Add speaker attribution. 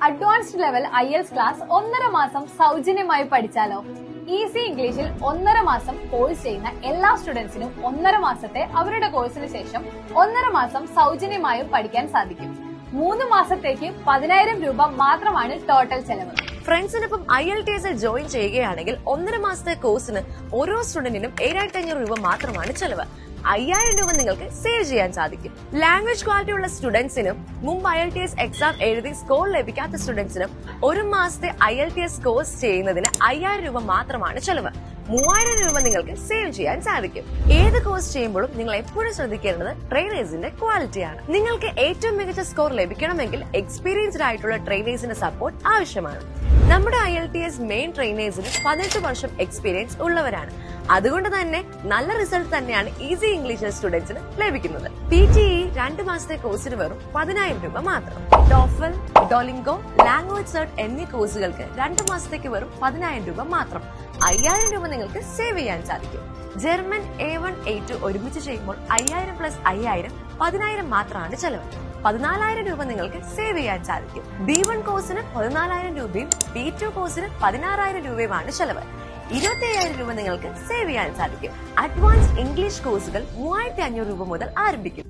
Speaker 1: Advanced level IELTS class 1.5 മാസം സൗജന്യമായി പഠിച്ചാലോ? Easy ഇംഗ്ലീഷിൽ 1.5 മാസം കോഴ്സ് ചെയ്യുന്ന എല്ലാ സ്റ്റുഡൻസിനും 1.5 മാസത്തെ അവരുടെ കോഴ്സിന് ശേഷം 1.5 മാസം സൗജന്യമായും പഠിക്കാൻ സാധിക്കും. 3 മാസത്തേക്ക് 10,000 രൂപ മാത്രമാണ് ടോട്ടൽ ചെലവ്.
Speaker 2: ഫ്രണ്ട്സിനൊപ്പം IELTS ജോയിൻ ചെയ്യുകയാണെങ്കിൽ 1.5 മാസത്തെ കോഴ്സിന് ഓരോ സ്റ്റുഡന്റിനും 7,500 രൂപ മാത്രമാണ് ചെലവ്. 5,000 രൂപ നിങ്ങൾക്ക് സേവ് ചെയ്യാൻ സാധിക്കും. ലാംഗ്വേജ് ക്വാളിറ്റി ഉള്ള സ്റ്റുഡൻസിനും മുമ്പ് IELTS എക്സാം എഴുതി സ്കോർ ലഭിക്കാത്ത സ്റ്റുഡൻസിനും 1 മാസത്തെ IELTS കോഴ്സ് ചെയ്യുന്നതിന് 5,000 രൂപ മാത്രമാണ് ചെലവ്. 3,000 രൂപ നിങ്ങൾക്ക് സേവ് ചെയ്യാൻ സാധിക്കും. ഏത് കോഴ്സ് ചെയ്യുമ്പോഴും നിങ്ങൾ എപ്പോഴും ശ്രദ്ധിക്കേണ്ടത് ട്രെയിനേഴ്സിന്റെ ക്വാളിറ്റിയാണ്. നിങ്ങൾക്ക് ഏറ്റവും മികച്ച സ്കോർ ലഭിക്കണമെങ്കിൽ എക്സ്പീരിയൻസ്ഡ് ആയിട്ടുള്ള ട്രെയിനേഴ്സിന്റെ സപ്പോർട്ട് ആവശ്യമാണ്. നമ്മുടെ IELTS മെയിൻ ട്രെയിനേഴ്സിന് 18 വർഷം എക്സ്പീരിയൻസ് ഉള്ളവരാണ്. അതുകൊണ്ട് തന്നെ നല്ല റിസൾട്ട് തന്നെയാണ് ഈസി ഇംഗ്ലീഷ് സ്റ്റുഡൻസിന് ലഭിക്കുന്നത്. PTE 2 മാസത്തെ കോഴ്സിന് വെറും 10,000 രൂപ മാത്രം. ടോഫൽ, ഡോലിംഗോ, ലാംഗ്വേജ് സെർട്ട് എന്നീ കോഴ്സുകൾക്ക് 2 മാസത്തേക്ക് വെറും 10,000 രൂപ മാത്രം. 5,000 രൂപ നിങ്ങൾക്ക് സേവ് ചെയ്യാൻ സാധിക്കും. ജർമ്മൻ A1, A2 ഒരുമിച്ച് ചെയ്യുമ്പോൾ 5,000 പ്ലസ് 5,000 10,000 മാത്രമാണ് ചെലവ്. 14,000 രൂപ നിങ്ങൾക്ക് സേവ് ചെയ്യാൻ സാധിക്കും. B1 കോഴ്സിന് 14,000 രൂപയും B2 കോഴ്സിന് 16,000 രൂപയുമാണ് ചെലവ്. 25,000 രൂപ നിങ്ങൾക്ക് സേവ് ചെയ്യാൻ സാധിക്കും. അഡ്വാൻസ് ഇംഗ്ലീഷ് കോഴ്സുകൾ 3,500 രൂപ മുതൽ ആരംഭിക്കുന്നു.